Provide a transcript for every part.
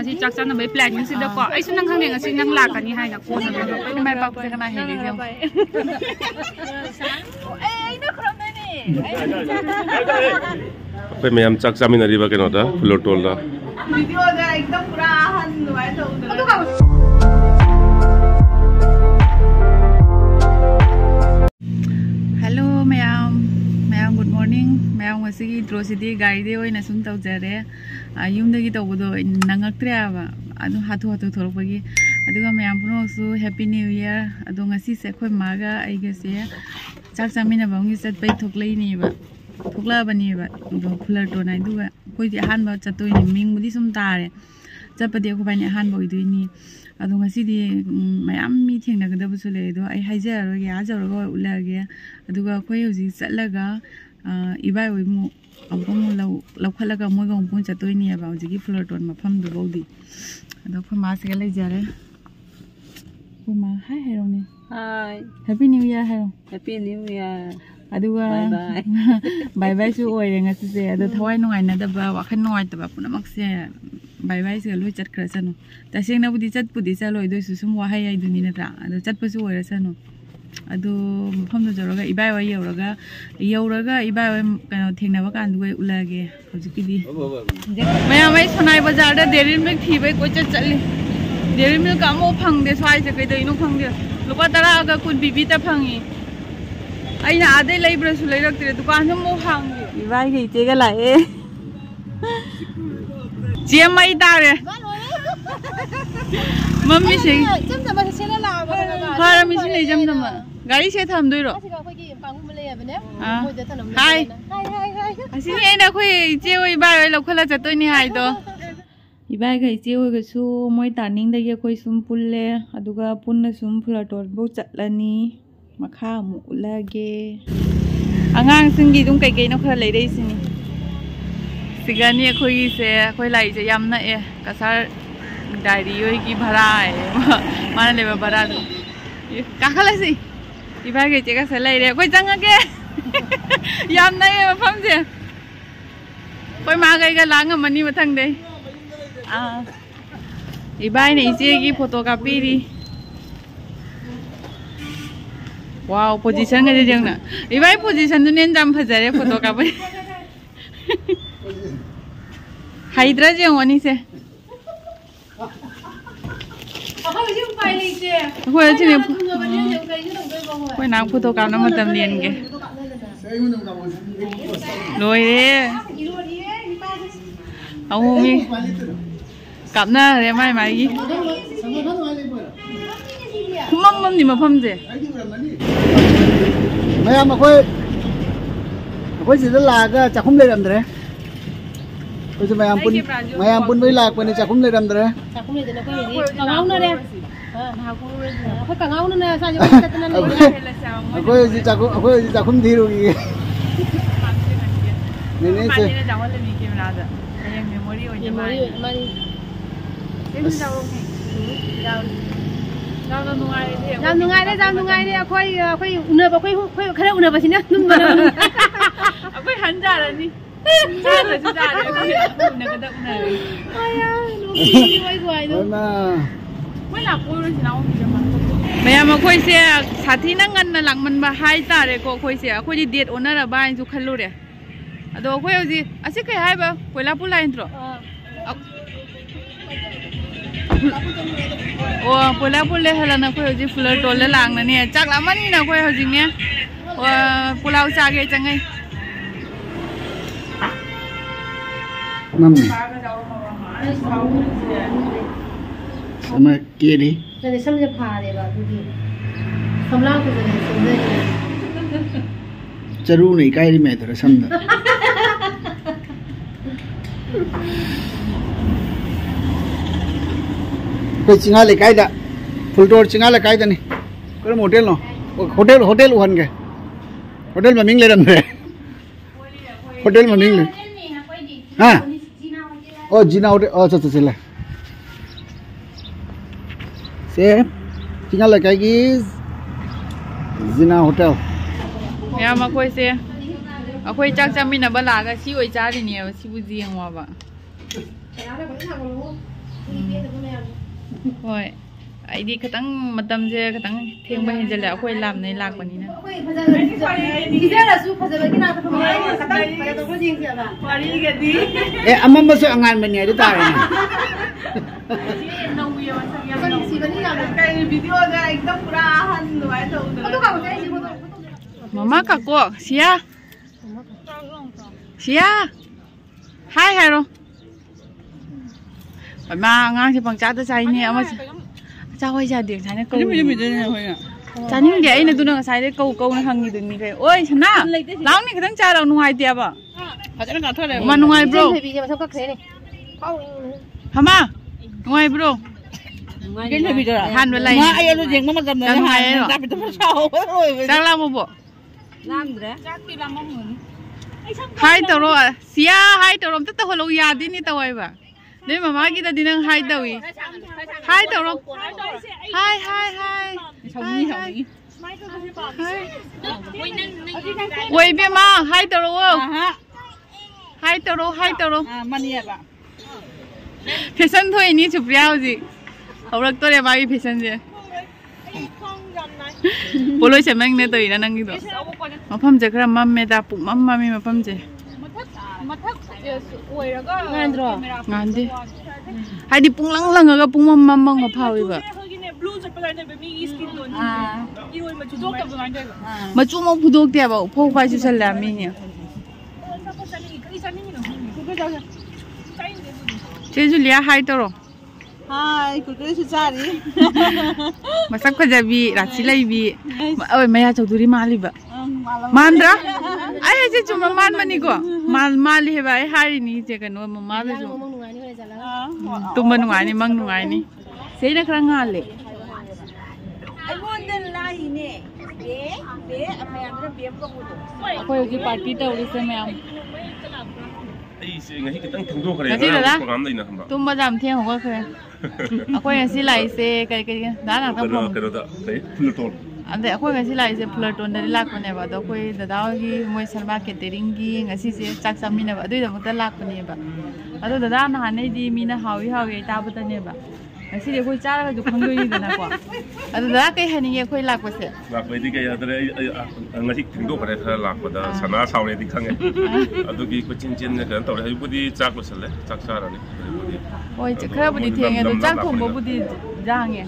ngasi chak chan na bai plan ni sin da ko ai sun nang khang de ngasi nang la ka ni hai na ko na bai mai pa se kana he de jam ai na khram na ni पे मैं हम चक चामी नरी बके NOTA floor toll दा video दा एकदम पूरा हन वाय तो hello ma'am good morning ma'am ngasi ड्रोसिदी गाड़ी दे ओइना सुन तौ जरे युम दगी तौबदो नंगक्त्रे आबा अदु हाथु हाथु थोरपगी अदुगा मैम पुनोसु हैप्पी न्यू ईयर अदु ngasi से खोय मागा आइगे से चाक चामिना बांगी सत पै थोकलैनी बा थोकला बनी बा दो फुलर तो नाइ दुगा कोइ दि हान बा चतोइनी मिंग बुदी सुम तारे चपदि को बानि हान बoi दुइनी अदु ngasi दि मैम मी थेंनागदबसु ले दो आई हाइजरो या जरो उलागे अदुगा खोय हुजि चलगा इबाय ओइ मु अबम लौखलगा मोगा उपुन चतोइनी बा हुजि फुलर टोन मफम दु बौदी अदो खमा से ले जारे खमा हाय हेरोनी हाय हैप्पी न्यू ईयर हेरो हैप्पी न्यू ईयर अदुगा बाय बाय सु ओइरे ngasi se ado thawai nungai na da ba wakhan nungai ta ba puna mak se बाय बाय से लोई चट कर सनो तसेंगना बुदी चट पुदी चलोय दोसु सुम वाहाय आइ दुनी नत्रा अदो चट पसु ओइरा सनो अदो मफम दो जरोगा इबाय वाय यौरगा इबाय वाय कनो थेंनाबा कान दुय उलागे हजिकिदि मया मै सनाय बाजार दा डेरी मिल्क थीबै को चली डेरी मिल्क कामो फंगदे स्वाय से कै दैनो फंगदे लुपा 10 गा कुन बीबी ता फंगी अइना आदे लैब्रसु लैरक्तरे दुकान मो हांगी इबाय गे इतेगा लाए चे मई तारे मम्मी से जमजम से सेला लाबा हार मी से जमजम गाड़ी से थम दोइरो हाय असि ने ना खोय इचे ओइ बाय लखला जतोइनी हाय दो इबाय गे इचे ओइ गसु मोय तानिंग दगे खोय सुम पुल्ले अदुगा पुन्ना सुम फुलाटोर बो चटलानी मखा मु उलागे अंगांग सिंगी दुम कै कै न खरा लेरै सिनी सिगानी खोई से खोई लाई से यामना ए कसार डायरी होई की भरा है माने लेबा भरा काखला सी इबा के जेगा से लाई रे खोई जंगा के यामना ए मफम से खोई मा गई गा लांग मनी मथंग दे आ इबा ने इचे की फोटो कॉपी री वाओ पोजीशन के जंगना इबा पोजीशन तो नेन जाम फजरे फोटो कॉपी हाइड्रा जे वनी से होय छिने होय ना फोटो का न मतम लेन के लोय रे औ मी कापना रे माय माई मम नि मफम जे मैम अखोय सिदा लागा चाखुम लेरमद्रे कोई मैम पुन बै लाग पने चाखुम लेरमद्रे चाखुम लेदे कोई कंगाउ न रे हां कोई कंगाउ न सा जे ततना ले अखोय जी चाखुम धीरुगी ने से जावल नि कैमरा दा ये मेमोरी हो जे मारी सेम जाओ जाओ नुंगाई रे अखोय उना बा खोय खरा उना बसिना नुम बना अखोय हन जा रनी मैम अखोय से साथी नंगन लांगमन बा हाय तारे को अखोय से अखोय डेट ओनर बाय जु खल्लुरे अदो अखोय हजि असे कै हाय बा कोइला पुला इंट्रो ओ पोला पुले हलाना कोइ हजि फुलर टोले लांगना ने चाक लामनी ना कोइ हजि ने ओ pulao चागे चंगै नमनी sama kiri jadi samje phare ba dudi samla ko jane samje charu nei kai ri me thara samda ko chinga le kai da full tour chinga le kai da ni ko hotel no hotel uhan ke hotel ma ming le ram re hotel ma ming le ha oh jina hotel oh cha cha la से चिंगा लगा कि जिना hotel या मकोय से अखोय चाक चामिना बलागा सी ओइ चारिनी सिबु जियंग वाबा โอ้ยไอ้ดีกระตั้งมาตำเจกระตั้งเที่ยงไปเห็นจะแล้วค่อยลำในลากกว่านี้นะ अम्म बस अंगान बनी है तारे Mama kako sia sia hai hai rồi mà ngang thì bằng cha tới sai nè mà cha quay ra điện sai nó câu cha những cái này tôi đang sai đấy câu câu nó hằng như từng cái ôi chả na lão này cái thằng cha đâu nuôi tiệp à mà nuôi bro hả nuôi bro than với lại đang làm một bộ hai tàu rồi xia hai tàu rồi tất tàu lâu già đi tàu ấy bà đấy mà má kita đi nang hai tàu ấy hai tàu rồi hai quay bên má hai tàu rồi hai tàu rồi fashion thôi ní chụp rau gì hầu lực tôi để bao nhiêu fashion gì Polo siya mang neto ina nang ito. Mapam je kara mamme da puk mami mapam je. Ngandi. Hai di pung lang lang aga pung mamang ngapau iba. Macu mau pudok dia ba. Pok pa siya salami niya. Jeju liya hai toro. Hai, kultur secari. Masak kerja bi, rasi lagi bi. Oh, Maya Chaudhuri mali ba. Mandra? Ay, aja cuma man mani ko. Mali heba, ay hari ni jaga no mama ba cuma. Tumba nungani, mang nungani. Saya nak kerang ngale. Ay model lahi ne. Be, apa yang ada biam ko mudo. Ako yung party ta ulit sa mayam. Ay, ngayon kitang tunggu kare na program na inahamba. Tumba jam tiang ko kare. Ako yung sila ise kay dana ta pom. Pero da, tay Fullerton. Ande ako yung sila ise Fullerton dari lak ko ne ba. Do ko dadaw gi moy salma catering gi ngasi se chak sami ne ba. Adu da muta lak ko ne ba. Adu dada na hanai di mina hawi ta ba ta ne ba. Ngasi de ko chara ga ju khangdoi ni dana ko. Adu da kai hani ye ko lak ko se. Lak bai di kay adre ngayon tunggu kare sa lak ko da sana saune di khange. Adu gi ko chin ne kan tawre hayu budi chak lo sale chak sara ni. Ôi chị khơi bữa đi thiền nghe tôi chắc không có bữa đi giang nghe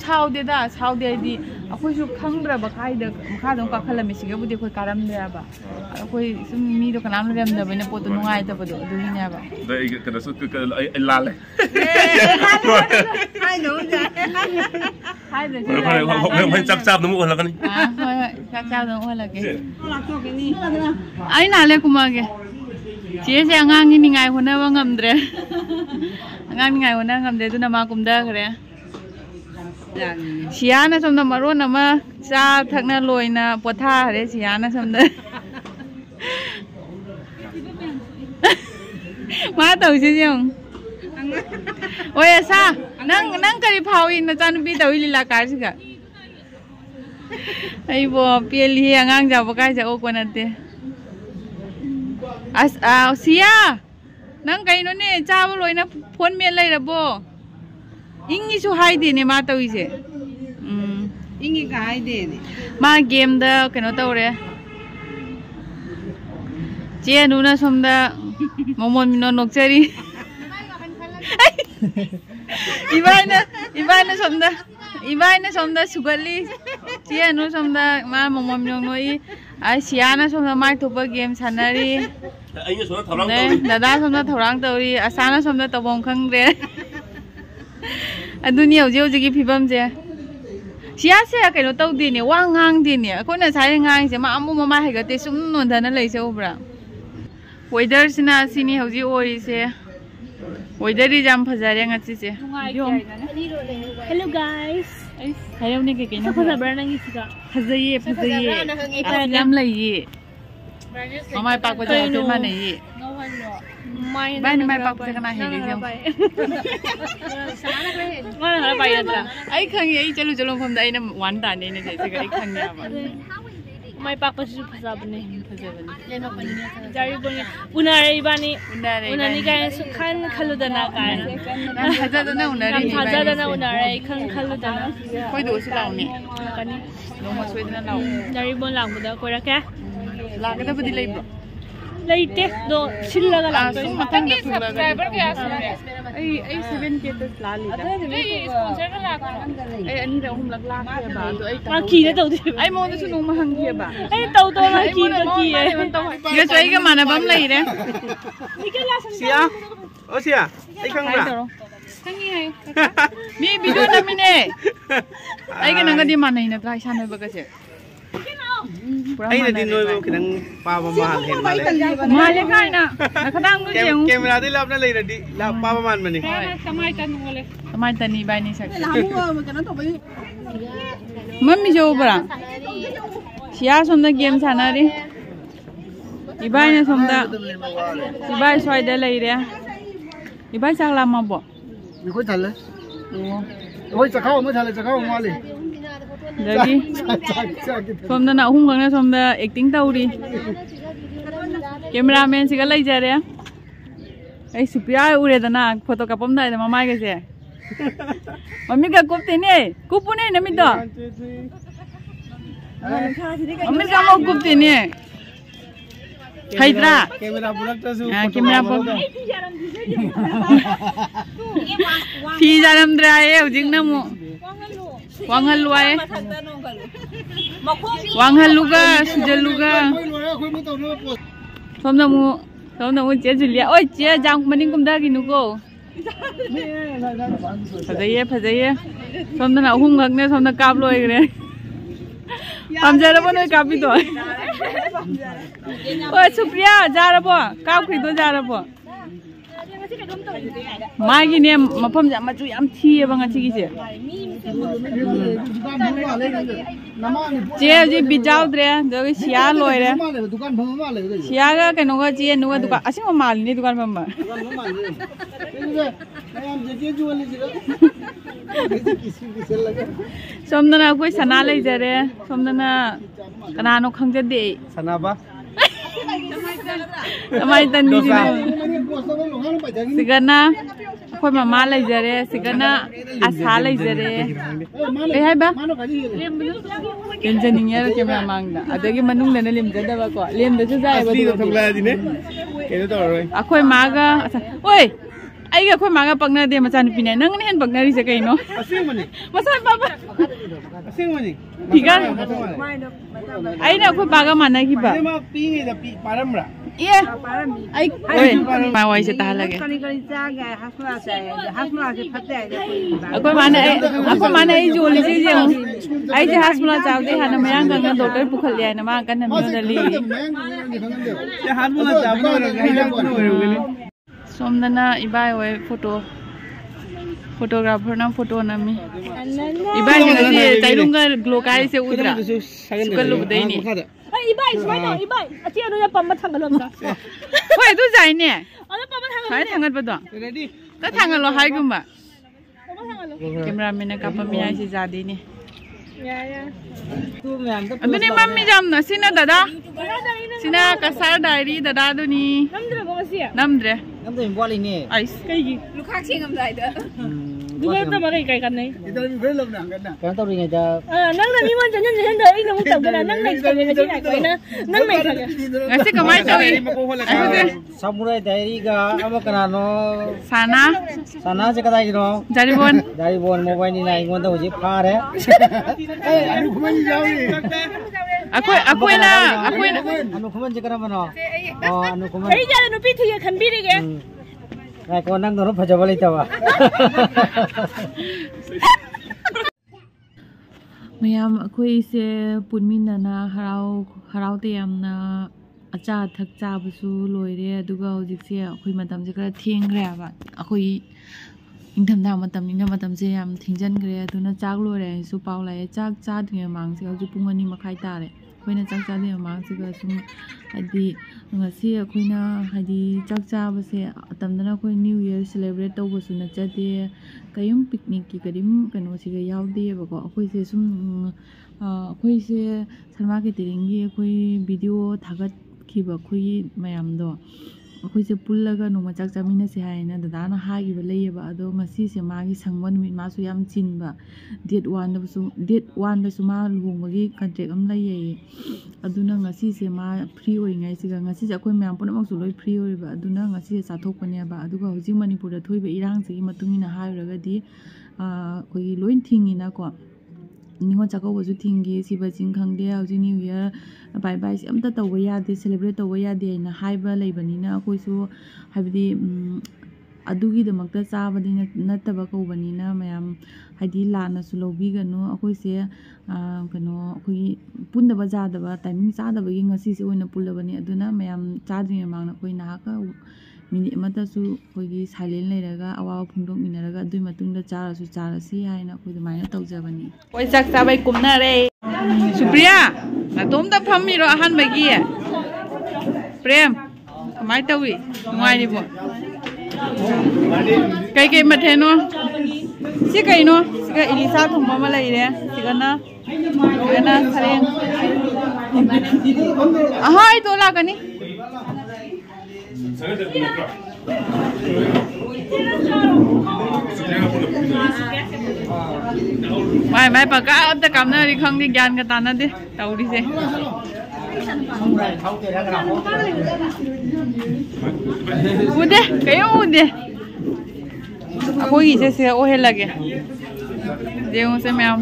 chao đi đã chao đi đi tôi chụp khăng ra bạc hai được khai đồng các khai là mình chỉ có bữa đi khơi caram đi à bà tôi xem mi được cái nam làm được bên này tôi nung ai tôi bữa đó tôi đi nha bà đây cái đó cái la này Hai nữa hai rồi không chắc chắc đúng không là cái này thôi chắc chắc đúng không là cái anh nào lên cùng mà kìa chị sẽ ngang như ngày hôm nay mà ngầm rồi ngang ngày hôm nay ngầm rồi tôi nằm cùng đỡ rồi chị anh nó xong nằm ở nằm mà cha thằng nó lôi na bột tha đấy chị anh nó xong đấy má tàu chứ không ôi sao nang cái đi phao in nó chăn bị tàu đi là cái gì cả ai bo pieli ngang giờ cái giờ ô quan ate sia nang kai no ne cha bo loi na phone me lai ra bo ingi su hai de ne ma tau ise ingi ka hai de ne ma game da kano tau re che nu na som da momon mino nok chari ibai na som da sugali che nu som da ma momon mino noi ai sia na som da mai thupa game sanari anh số thảo lang dada som da thorang tauri asana som da tabong khang re adunia uje gi phibam je sia se kai no tau di ne wa ngang di ne ko na sai ngang je ma amu mama hai ga te sum non da na lei se ubra weather sina sini hoji oi se weather ri jam phajare nga chi se Hello guys. hayo ne ke ke na Sa brand ng isika. phajaye lam lai ye mama pak pa ja te ma ne ye bai ni mai pak pa kana he le jam mana bai ra ai khang ye chalu pham da ai na wan da ne ne se ga ai khang ya ba mai pak pasu phajabane jari bone unare ibani unani kai su khan khaludana kai phajadana unari phajadana unare khan khaludana koi do su launi kani no ma soidana lau jari bon langbuda koirake lagada budi leibro leite do sillaga la sum matang da subscriber kya sumre ai 7k tas lali da ai sponsor na la ai ani da hum lag la ke ba do ai ma ki da tawdi ai mo da su no ma hang ke ba ai taw to ma ki da ki ye choi ga mana bam lai re Sia, oh sia, ai khang ba? hangi hai mi video na mine ai ga nang di mana ina trai san ba ga se Ai na din noi mo kinang pa pa man hen ma le. ma le kai na khadang nu jeng Camera di lap na lai na di lap pa pa man ma ni. samai tan ni bai ni sak mami jo bra sia som da game sana ri ibai na som da ibai soi da lai re ibai sak la ma bo mi khoi thal le oi chakao ma thal le chakao ma le dagi som da na hung gang na som da acting tau ri cameraman siga lai ja re ai supya ure da na photo ka pom da ma mai ga se mami ka kup te ne kupu ne na mi do mami ka mo kup te ne haidra Camera burak ta su. camera pom phi jaram dra ye ujing na mo wangal luai wangal luga sujal luga som na mu che julia oi che jang maning kum da gi nu ko phajaiye som na hum gak ne som na kap loi gre pam jara bo noi kapi to oi supriya jara bo kap khri to jara bo magi ne mafam ja ma chu yam thi ba nga chi gi se che ji bi jaw dre do gi sia loi re dukan phama ma le sia ga ke no ga che no ga dukan asing ma mal ni dukan phama somdana koi sana lai jare somdana kana no khangja de Sana ba? amai tan ni sigana koi mama lai jare sigana asa lai jare eh hai ba kenjaning yar ke ma mangda adagi manung na lim jada ba ko lim da ju jai ba Asli to thong la di ne. Ke to roi. akoi maga oi ai ga khoi maga pagna de machan pine nang ne hen pagna ri se kai no Asing ma ni. masa papa Asing ma ni. tiga ai na khoi baga mana ki ba Ai ma pi ngi da pi param ra. ye ai oi ma wai se ta lage akoi mana ai jo li je ai je hasmula chaw de hana mayang kan doctor pukhal ya na ma kan na mi li Ya hat mo na jam ko ra ngai jam ko ro ni. somdana ibai oi photographer na photo na mi ibai ne se tailunga glow kai se udra sukalu dei ni ai ibai smai no ibai achi anu ya pamma thangalom da hoi du jai ne anu pamma thangalom hai thangat ba do Ready? ka thangal lo hai gumba pamma thangalom cameraman ka pa mi ai se jadi ni ya Tu ma'am ta aduni mammi jam na sina dada sina kasar diary dada duni namdra ba masi namdre Nam to imbo ni. ais kai gi lukhak singam dai da duga ta ba kai kan nei idar mi very love na ganna Kan to ring da. nang na mi mon jan jan da ai nang tab gana nang nai ka ga ji na kai na nang nai ka ngasi kamai tawi Samurai diary ga ama kana no. sana Sana se kadai gi no. jaribon Dari bon mobile ni nai ngon da hoji pha re. ai anu khuma ni jaw ni akoi na Anu khuman je kara mano. Oh anu khuman. ai ja nu pi thi khan bi re ge Ngai ko nang no phajaba lai ta ba. mayam akoi se punmin na harau te yamna acha thak cha busu loire aduga hojik se akoi matam je kara thengre ba akoi ingtham da matam ni na matam je yam thingjan gre aduna chak lore su paw lai chak cha dnge mang se ju pungani makhai tare koina chak cha de mang se ga sum adi ngasi akoina hadi chak cha ba se atamdana koi new year celebrate to busu na chade kayum picnic ki kadim kano si ga yaw de ba ko akoi se sum ꯑꯩꯈꯣꯏꯁꯦ ꯁꯔꯃꯥ ꯀꯦꯇꯔꯤꯡꯒꯤ ꯑꯩꯈꯣꯏ video ꯊꯥꯒꯠꯈꯤꯕ ꯑꯩꯈꯣꯏꯒꯤ ꯃꯌꯥꯝꯗꯣ ꯑꯩꯈꯣꯏꯁꯦ ꯄꯨꯜꯂꯒ ꯅꯣꯡꯃ ꯆꯥꯛ ꯆꯥꯃꯤꯟꯅꯁꯦ ꯍꯥꯏꯅ ꯗꯗꯥꯅ ꯍꯥꯏꯈꯤꯕ ꯂꯩꯌꯦꯕ ꯑꯗꯣ ꯉꯁꯤꯁꯦ ꯃꯥꯒꯤ ꯁꯪꯕ ꯅꯨꯃꯤꯠ ꯃꯥꯁꯨ ꯌꯥꯝ ꯆꯤꯟꯕ ꯗꯦꯠ 1ꯗꯁꯨ ꯃꯥ ꯂꯨꯍꯣꯡꯕꯒꯤ ꯀꯟꯇ꯭ꯔꯦꯛ ꯑꯃ ꯂꯩꯌꯦ ꯑꯗꯨꯅ ꯉꯁꯤꯁꯦ ꯃꯥ ꯐ꯭ꯔꯤ ꯑꯣꯏꯔꯤꯉꯩꯁꯤꯒ ꯉꯁꯤꯁꯦ ꯑꯩꯈꯣꯏ ꯃꯌꯥꯝ ꯄꯨꯝꯅꯃꯛꯁꯨ ꯂꯣꯏ ꯐ꯭ꯔꯤ ꯑꯣꯏꯔꯤꯕ ꯑꯗꯨꯅ ꯉꯁꯤꯁꯦ ꯆꯥꯊꯣꯛꯄꯅꯦꯕ ꯑꯗꯨꯒ ꯍꯧꯖꯤꯛ ꯃꯅꯤꯄꯨꯔꯗ ꯊꯣꯛꯏꯕ ꯏꯔꯥꯡꯁꯤꯒꯤ ꯃꯇꯨꯡ ꯏꯟꯅ ꯍꯥꯏꯔꯨꯔꯒꯗꯤ ꯑꯩꯈꯣꯏꯒꯤ ꯂꯣꯏ ꯊꯤꯡꯉꯤꯅꯀꯣ ꯅꯤꯉꯣꯜ ꯆꯥꯛꯀꯧꯕꯁꯨ ꯊꯤꯡꯈꯤ ꯁꯤꯕ ꯆꯤꯡ ꯈꯪꯗꯦ ꯍꯧꯖꯤꯛ ꯅ꯭ꯌꯨ ꯏꯌꯔ ꯕꯥꯏ ꯕꯥꯏꯁꯦ ꯑꯝꯇ ꯇꯧꯕ ꯌꯥꯗꯦ ꯁꯦꯂꯦꯕ꯭ꯔꯦꯠ ꯇꯧꯕ ꯌꯥꯗꯦ ꯍꯥꯏꯅ ꯍꯥꯏꯕ ꯂꯩꯕꯅꯤꯅ ꯑꯩꯈꯣꯏꯁꯨ ꯍꯥꯏꯕꯗꯤ ꯑꯗꯨꯒꯤꯗꯃꯛꯇ ꯆꯥꯕꯗꯤ ꯅꯠꯇꯕ ꯀꯧꯕꯅꯤना ꯃꯌꯥꯝ ꯍꯥꯏꯗꯤ ꯂꯥꯟꯅꯁꯨ ꯂꯧꯕꯤꯒꯅꯨ ꯑꯩꯈꯣꯏꯁꯦ ꯀꯩꯅꯣ ꯑꯩꯈꯣꯏꯒꯤ ꯄꯨꯟꯗꯕ ꯌꯥꯗꯕ ꯇꯥꯏꯃꯤꯡ ꯆꯥꯗꯕꯒꯤ ꯉꯁꯤꯁꯦ ꯑꯣꯏꯅ ꯄꯨꯜꯂꯕꯅꯤ ꯑꯗꯨꯅ ꯃꯌꯥꯝ ꯆꯥꯗ꯭ꯔꯤꯉꯩ ꯃꯃꯥꯡꯗ ꯑꯩꯈꯣꯏ ꯅꯍꯥꯛꯀ ꯃꯤꯅꯤꯠ ꯑꯃꯇꯁꯨ ꯑꯩꯈꯣꯏꯒꯤ ꯁꯥꯏꯂꯦꯟ ꯂꯩꯔꯒ ꯑꯋꯥꯕ ꯐꯣꯡꯗꯣꯛꯃꯤꯟꯅꯔꯒ ꯑꯗꯨꯒꯤ ꯃꯇꯨꯡꯗ ꯆꯥꯔꯁꯤ ꯍꯥꯏꯅ ꯑꯩꯈꯣꯏ ꯑꯗꯨꯃꯥꯏꯅ ꯇꯧꯖꯕꯅꯤ ꯍꯣꯏ ꯆꯥꯛ ꯆꯥꯕꯩ ꯀꯨꯝꯅꯔꯦ ꯁꯨꯄ꯭ꯔꯤꯌꯥ ꯅꯇꯣꯝꯇ ꯐꯝꯃꯤꯔꯣ ꯑꯍꯥꯟꯕꯒꯤ ꯄ꯭ꯔꯦꯝ ꯀꯃꯥꯏꯅ ꯇꯧꯏ ꯅꯨꯡꯉꯥꯏꯔꯤꯕꯣ ꯀꯩꯀꯩ ꯃꯊꯦꯜꯅꯣ ꯁꯤ ꯀꯩꯅꯣ ꯁꯤꯒ ꯏꯂꯤꯁꯥ ꯊꯣꯡꯕ ꯑꯃ ꯂꯩꯔꯦ ꯁꯤꯒꯅ ꯁꯔꯦꯡ ꯑꯍꯣꯏ ꯇꯣ ꯂꯥꯛꯀꯅꯤ ꯃꯥꯏ ꯄꯀꯥ ꯑꯝꯇ ꯀꯥꯞꯅꯔꯤ ꯈꯪꯗꯦ ꯒ꯭ꯌꯥꯟꯒ ꯇꯥꯅꯗꯦ ꯇꯧꯔꯤꯁꯦ ꯎꯗꯦ ꯀꯩꯝ ꯎꯗꯦ ꯑꯩꯈꯣꯏꯒꯤꯁꯦ ꯁꯤꯗ ꯑꯣꯏꯍꯜꯂꯒꯦ ꯌꯦꯡꯉꯨꯁꯦ ꯃꯌꯥꯝ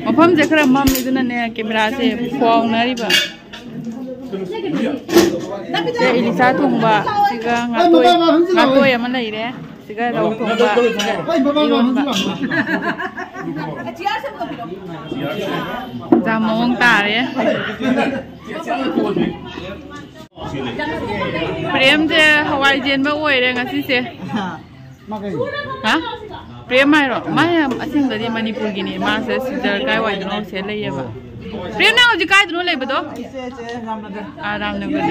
ꯃꯐꯝꯁꯦ ꯈꯔ ꯃꯝꯃꯤ ꯑꯗꯨꯅꯅꯦ ꯀꯦꯃꯦꯔꯥꯁꯦ ꯐꯥꯎꯅꯔꯤꯕ ꯁꯤꯒ ꯏꯂꯤꯁꯥ ꯊꯣꯡꯕ ꯁꯤꯒ ꯉꯥꯇꯣꯏ ꯑꯃ ꯂꯩꯔꯦ siga rau thongba ironba ja mong tare prem je hawai jen ba oire ngasi se ha prem mai ro mai asing da di manipur gi ni ma se sidar kai wai no se lei ba prem na hoji kai dro lei ba do ramnagar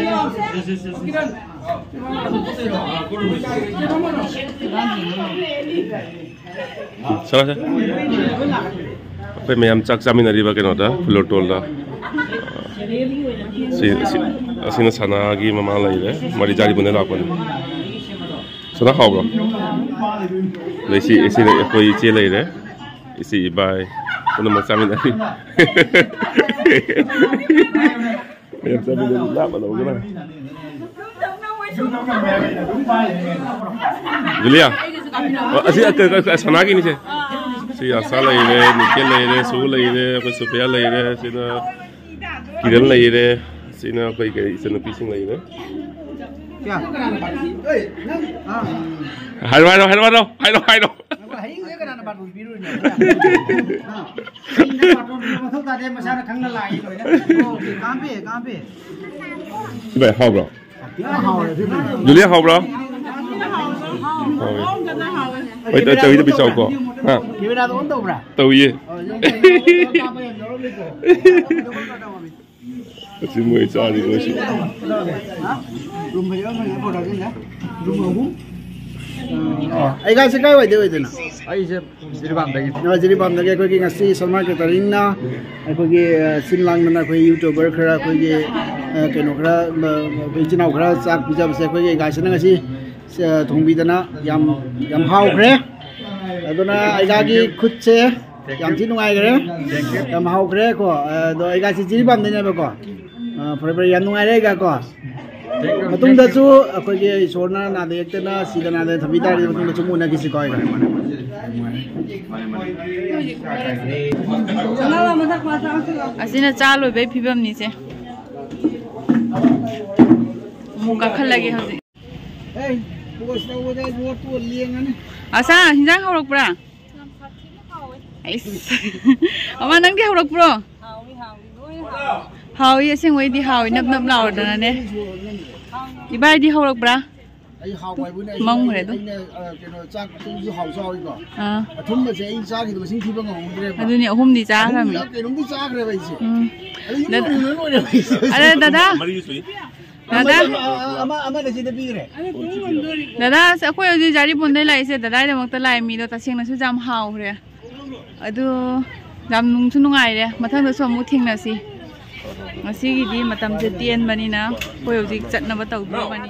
Salah sah. Apa yang cak jamin dari bagian ada Fulotol dah. Sini sana lagi mama lagi deh. Mari cari benda apa ni? Sana kau bro. Isi aku isi lagi deh. Isi ibai. Pun mau jamin dari. Yang jamin dari apa dah bagaimana? Julia, asih ke sana gini sih. Si Asa lagi, Nikhil lagi, Su lagi, apa Supaya lagi, sini Kiran lagi, sini apa ikan sini pising lagi. Hello. Baik, how bro? Julia how bro? Oi, tahu itu bisa kok. Ha. Kira tu untuk bro? Tahu ye. Semua cari bos. Rumah dia mana? Pernah kan? Rumah aku. Ay guys, kaya wajib itu na. Ay Jiribam lagi. Jiribam lagi. Kau kini ngasih Salman Catering na. Kau kini sinlang mana kau YouTuber kera kau kini keno kera bincang kera sak bisa bisa kau kini guys na ngasih thongbi dana yam hau kera. Aduna ay lagi kutse yam sinu ay kera. Yam hau kera ko. Do ay guys Jiribam ni na ko. Forever yam nung ay rega ko. Matung dah tu, aku je sorna nade ekte na sida nade tapi dah di matung dah cuma nak kisi kau ini. Asina calo be pibam ni se. Muka khal lagi hasi. Hey, bos tahu dah buat tu liang ni. Asa hinjang hawak pura. Ais. Ama nang di hawak pura. Hawi asing wei di hawi nap lau dah ne. Ibai di hawak pura. Mong re tu. Cak tu hau sao itu. Thum macam ini cak itu masih tiba ngomong dia. Aduh ni hum di cak kami. Hum di cak re baisi. Ada dada. Dada. Ama dah jadi bire. Dada, aku yang jadi jari pun dah lai se dada ada waktu lai mi do tasing nasu jam hau re. Aduh. yam nungsu nungaire mathang da so mu thingnasi ngasi gi di matam je tien bani na koi hoji chatna ba tawdu bani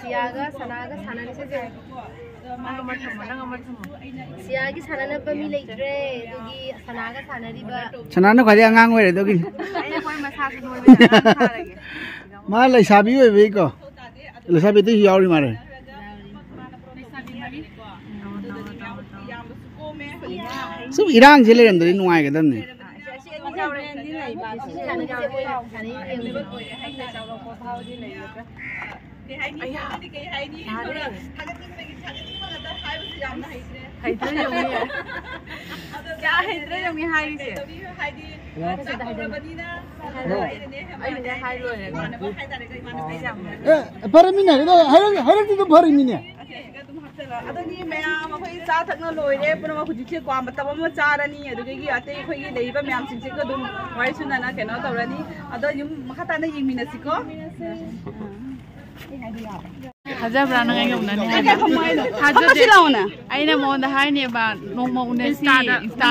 siaga sanaga sanani se je siagi sanana ba mi leitre dugi sanaga sanari ba sanana khari angang oi re do kin aina koi masa su noi ba tharage ma lai sabi oi be ko lai sabi ti yauri mare su irang je le ram doi nuai ga dam ne Paramina, haram itu paramina. Adoni mayam akhoi cha thakna loire pura khuji che kwa mataba ma charani adugegi ate khoi gi leiba mayam sing ko dum wai sunana keno tawrani ado yum makhata na yingmina siko Hajabra na ngay ngomna ni Hajabra launa aina mo da hai ne ba nong mo ne si insta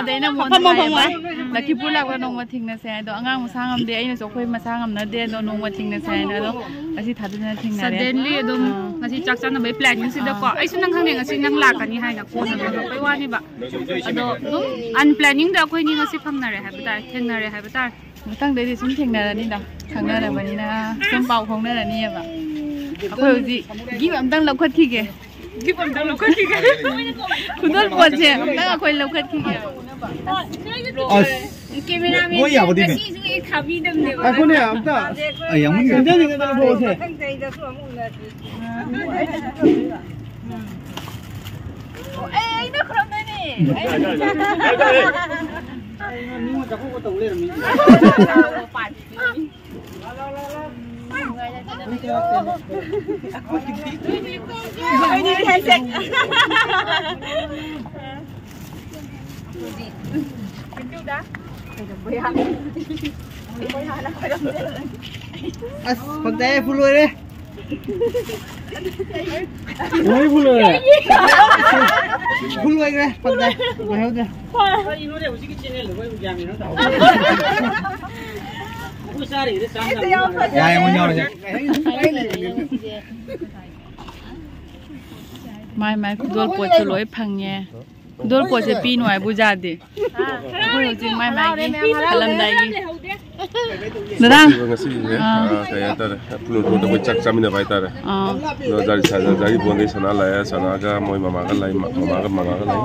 de na mo ba laki pula ko nong ma thing na se do angang musang am de aina so khoi masang am na de do nong ma thing na se na do asi thadu na thing na re suddenly dum ngasi chak chan na bai planning si da ko ai sun nang khang ne ngasi nang la ka ni hai na ko na pai wa ni ba ado dum unplanning da khoi ni ngasi phang na re hai ba ta theng na re hai ba ta mutang de sum thing na ni da khang na ba ni na sum pau khong na ni ba akhoi ji gi am dang lau khat ki ge gi am dang lau khat ki ge khudol po che na akhoi lau khat ki ge camera में Woi apa dia? si su khabi dam ne ba Aku ni apa? Yang mana? Jangan jangan tak boleh se. ai na khrom na ni Ni mau cakap kau tahu le ni. As, pakai full le. Oi full le. Full le ke? Pakai. Boleh dah. Ini dia uji channel lo, uji kami no tahu. Usari dia sama. Ya yang punya orang. mai mai khudol po che loi phang ye khudol po che pi noi bu ja de khoi ji mai mai gi kalam dai gi dadang ngasi kayak tar pelur tu dapat cak samina baik tar dari bonde sana lah ya sana ga moi mama ga lai mama ga lai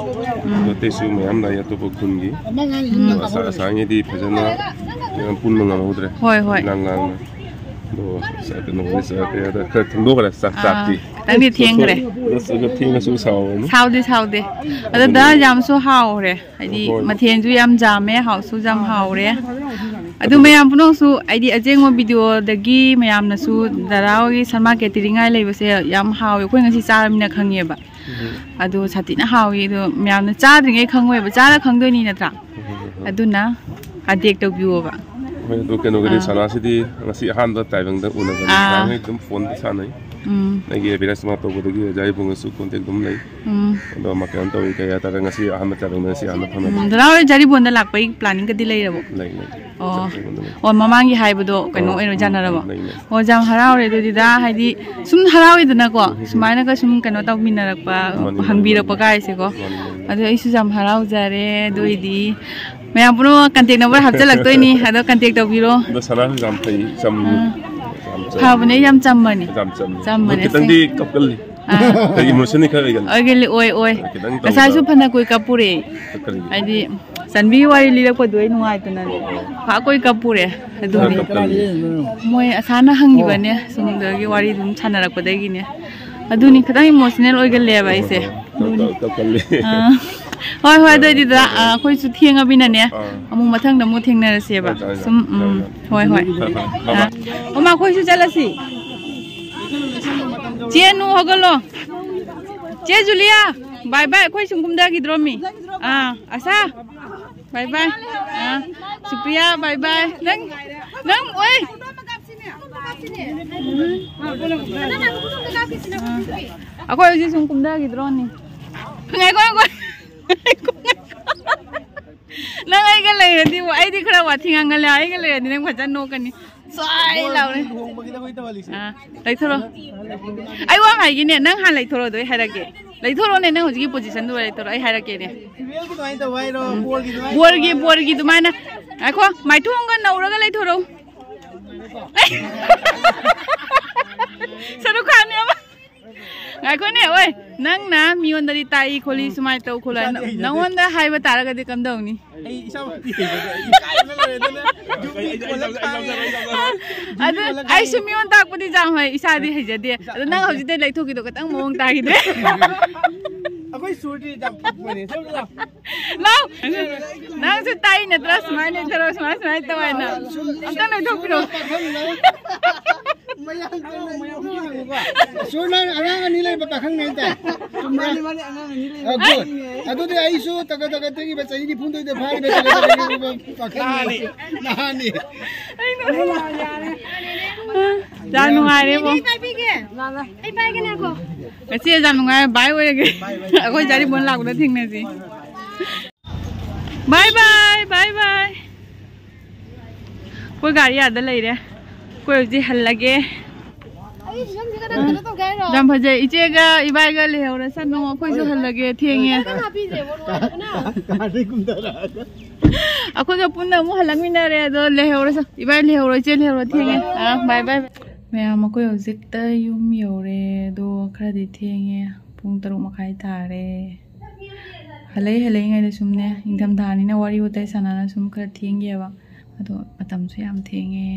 tu tesu meyam lah ya tu bukungi asanya di pejana yang pun mengamau dre hoi hoi lang do sa no ni sa ya da ka thung do ga sa di tang di thieng re so ga thieng ga su sao no sao de ada da jam su hao re ai di ma thien ju yam jam me hao su jam hao re adu mayam punong su ai di ajeng mo video dagi mayam na su darao gi sarma catering ai lei base yam hao khoi ngasi charamina khangye ba adu chati na hao gi do mayam na cha dringe khangwe ba cha la khangdoi ni na tra adu na adek to biu ba tu keno ga sana si di ngasi han da tai bang da una ga ngai dum phone di sana nagi beres ma to gudagi jai bunga su kontek dum lai do makan to ka ya ta ngasi han ta bang ngasi han phana darao jari bonda lak pai planning ka di lai rabo lai o mamangi haibudo kano eno janarabo o jam harau re do dida haidi sum harau idana ko sumaina ka sum kano taw minarakpa hangbirakpa kai se ko ado isu jam harau jare doidi mayam puno contact number hapjalak toini ado contact tawbiro do sana jam thai jam ha bune jam chammani jam kitang di kapkali tai emotion ni khagai gal ageli oi kasai su phana koi kapure haidi sanbi wari lirak pa doi nuai tana pha koi kapure adu moi asana hangi bane sumdagi wari dum chanarak padagi ne adu ni khadang emotional oi gale ba ise kapkali hoi doi di da khoi su thieng abina ne amu mathang da mu thengna se ba sum hoi oma khoi su jalasi chenu hogalo che julia bye bye khoi sum kumda gi dromi asa bye bye supriya bye bye nang oi aku aja sum kumda gi droni ngai koi นั่งไอ้กันเลยดิว่าไอ้ที่คราวทิ้งกันเลยไอ้กันเลยดินั่งพัฒนโนกันนี่สวยเราเลยเลยทรไอ้ว่าไงกินเนี่ยนั่งหันเลยทรด้วยให้ละเกเลยทรเนี่ยนั่งหัวจีโพสิชันด้วยเลยทรไอ้ให้ละเกเนี่ยบัวกีตัวมันนะไอ้ข้อไม่ทุ่งกันเอาแล้วก็เลยทรสนุกขันเนี่ยมั้ยไอ้คนเนี่ยเว้ยนั่งนะมีวันดีตายคนลีสมัยเต้าคนละนั่งวันได้ให้มาตาละกันดีกันดาวนี่ไอ้ชุมีวันตากปฏิจามให้อิสาดีให้จะดีแล้วนั่งเขาจะได้เลยทุกข์ตัวก็ตั้งมองตากินเลยaku sudah dapat mana tahu lah lau nang se tai ne terus smile tahu na anta na thok piro sunan angang ani lai ba khang nei ta tumra mali angang ani lai good adu de ai su taga te gi ba chai ni phun de phai be ba khang na ni ai no ja nu ngai re bo pai pi ke ai pai ke na ko cái xe ra ngoài bye ơi cái coi gia đình muốn làm cái thing này gì bye bye कोई गाड़ी आदर ले रहे कोई उसी हल लगे जम भजे इचे का इबाई का ले हो रहा सन नो कोई जो हल लगे थिएंगे ako जो पुन्ना मुँह हलंग में ना रहे तो ले हो रहा इबाई ले हो रहा इचे ले हो रहा थिएंगे bye bye मैम कोई हौजिक यूम यौरे दो खरदी थेंगे पुंग तरुक मखाई तारे हलै ngay सुमने इंगम धानी ना वारी उताई सनाना सुम खर थेंगे अदो मतम सु याम थेंगे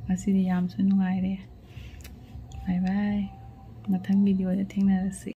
ngasi di yam su nungai re bye bye mathang video da thengna rasi